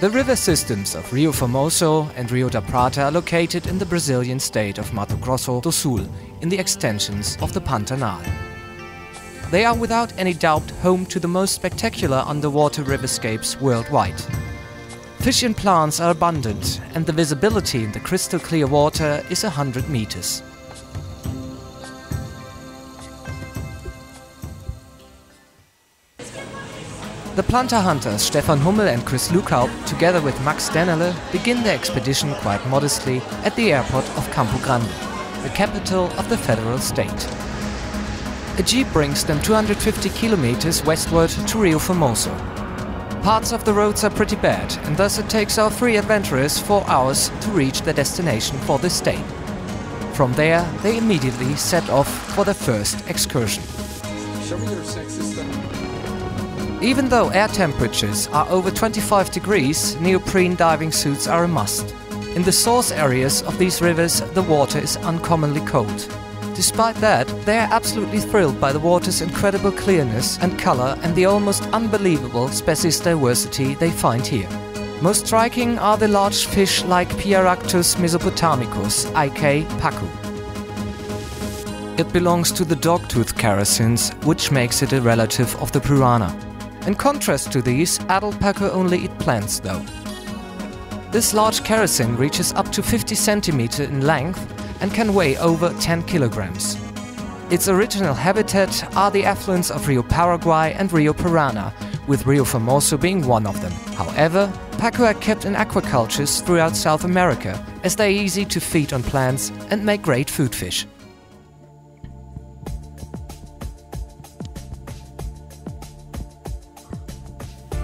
The river systems of Rio Formoso and Rio da Prata are located in the Brazilian state of Mato Grosso do Sul in the extensions of the Pantanal. They are without any doubt home to the most spectacular underwater riverscapes worldwide. Fish and plants are abundant, and the visibility in the crystal clear water is 100 meters. The Planta hunters Stefan Hummel and Chris Lukhaup, together with Max Dennerle, begin their expedition quite modestly at the airport of Campo Grande, the capital of the federal state. A jeep brings them 250 kilometers westward to Rio Formoso. Parts of the roads are pretty bad, and thus it takes our three adventurers 4 hours to reach their destination for this day. From there, they immediately set off for their first excursion. Show me your sexy stuff. Even though air temperatures are over 25 degrees, neoprene diving suits are a must. In the source areas of these rivers, the water is uncommonly cold. Despite that, they are absolutely thrilled by the water's incredible clearness and color and the almost unbelievable species diversity they find here. Most striking are the large fish like Piaractus mesopotamicus, aka pacu. It belongs to the dog-toothed characins, which makes it a relative of the piranha. In contrast to these, adult pacu only eat plants though. This large characin reaches up to 50 cm in length and can weigh over 10 kilograms. Its original habitat are the affluents of Rio Paraguay and Rio Parana, with Rio Formoso being one of them. However, pacu are kept in aquacultures throughout South America, as they are easy to feed on plants and make great food fish.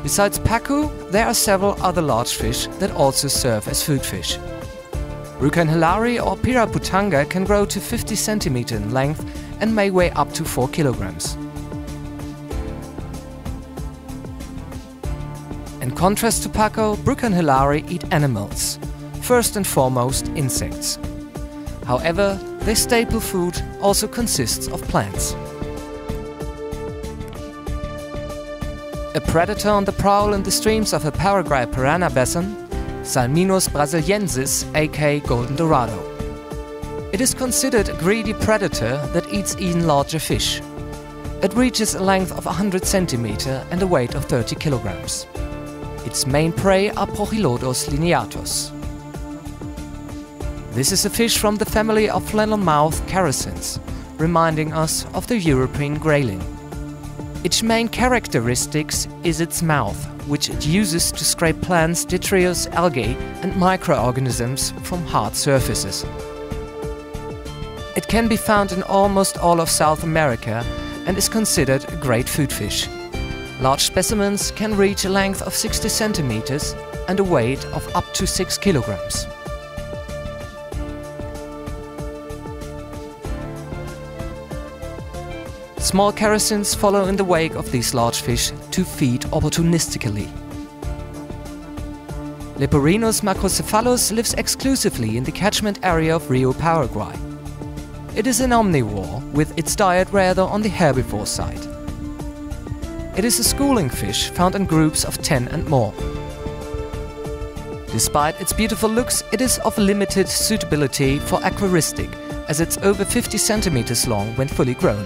Besides pacu, there are several other large fish that also serve as food fish. Brycon hilarii or piraputanga can grow to 50 cm in length and may weigh up to 4 kilograms. In contrast to pacu, Brycon hilarii eat animals, first and foremost insects. However, their staple food also consists of plants. A predator on the prowl in the streams of the Paraguay Piranha Basin, Salminus brasiliensis, aka golden dorado. It is considered a greedy predator that eats even larger fish. It reaches a length of 100 cm and a weight of 30 kilograms. Its main prey are Prochilodus lineatus. This is a fish from the family of flannel-mouthed characins, reminding us of the European grayling. Its main characteristics is its mouth, which it uses to scrape plants, detritus, algae and microorganisms from hard surfaces. It can be found in almost all of South America and is considered a great food fish. Large specimens can reach a length of 60 centimeters and a weight of up to 6 kilograms. Small characins follow in the wake of these large fish to feed opportunistically. Leporinus macrocephalus lives exclusively in the catchment area of Rio Paraguay. It is an omnivore, with its diet rather on the herbivore side. It is a schooling fish found in groups of 10 and more. Despite its beautiful looks, it is of limited suitability for aquaristic, as it's over 50 centimeters long when fully grown.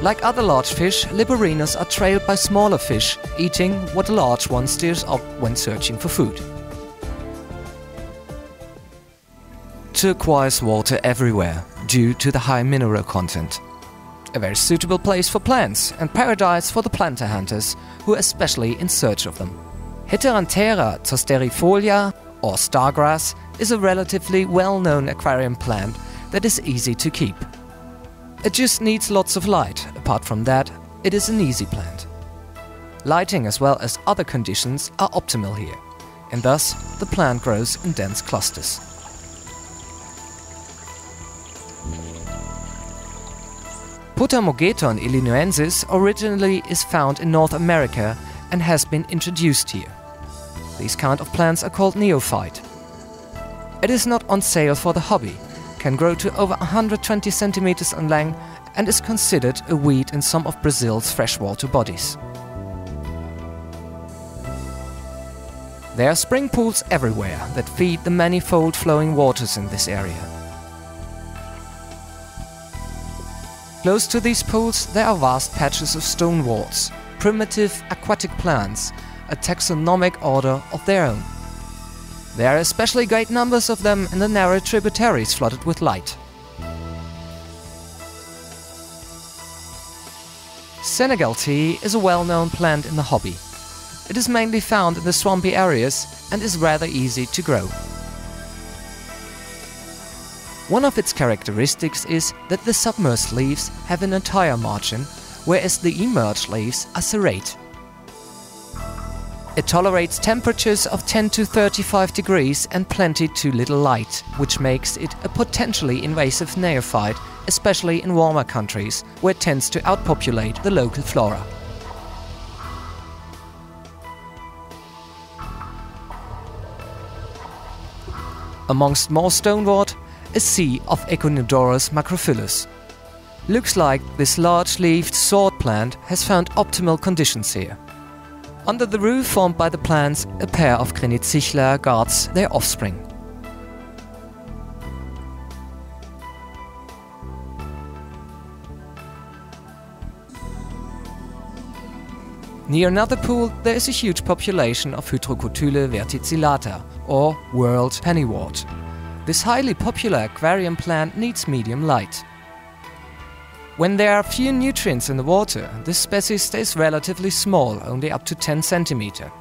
Like other large fish, Leporinus are trailed by smaller fish, eating what the large one steers up when searching for food. Turquoise water everywhere, due to the high mineral content. A very suitable place for plants and paradise for the planta hunters, who are especially in search of them. Heteranthera zosterifolia, or stargrass, is a relatively well-known aquarium plant that is easy to keep. It just needs lots of light. Apart from that, it is an easy plant. Lighting as well as other conditions are optimal here, and thus the plant grows in dense clusters. Potamogeton illinoensis originally is found in North America and has been introduced here. These kind of plants are called neophyte. It is not on sale for the hobby, can grow to over 120 centimeters in length and is considered a weed in some of Brazil's freshwater bodies. There are spring pools everywhere that feed the manifold flowing waters in this area. Close to these pools there are vast patches of stone walls, primitive aquatic plants, a taxonomic order of their own. There are especially great numbers of them in the narrow tributaries flooded with light. Senegal tea is a well-known plant in the hobby. It is mainly found in the swampy areas and is rather easy to grow. One of its characteristics is that the submerged leaves have an entire margin, whereas the emerged leaves are serrate. It tolerates temperatures of 10 to 35 degrees and plenty to little light, which makes it a potentially invasive neophyte, especially in warmer countries, where it tends to outpopulate the local flora. Amongst more stonewort, a sea of Echinodorus macrophyllus. Looks like this large-leaved sword plant has found optimal conditions here. Under the roof formed by the plants, a pair of Granitzichlea guards their offspring. Near another pool there is a huge population of Hydrocotyle verticillata, or world pennywort. This highly popular aquarium plant needs medium light. When there are few nutrients in the water, this species stays relatively small, only up to 10 cm.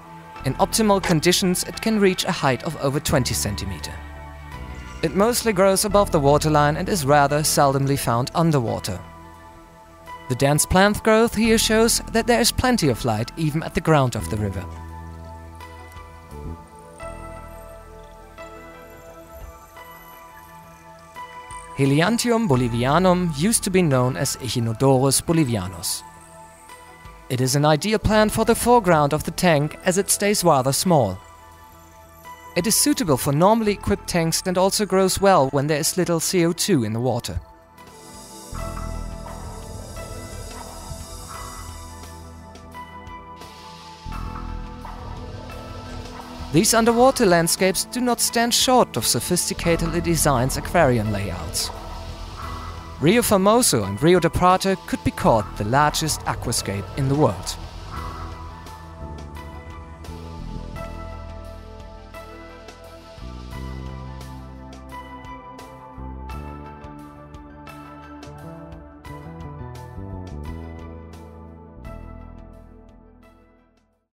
In optimal conditions it can reach a height of over 20 cm. It mostly grows above the waterline and is rather seldomly found underwater. The dense plant growth here shows that there is plenty of light even at the ground of the river. Helanthium bolivianum used to be known as Echinodorus bolivianus. It is an ideal plant for the foreground of the tank as it stays rather small. It is suitable for normally equipped tanks and also grows well when there is little CO2 in the water. These underwater landscapes do not stand short of sophisticatedly designed aquarium layouts. Rio Formoso and Rio de Prata could be called the largest aquascape in the world.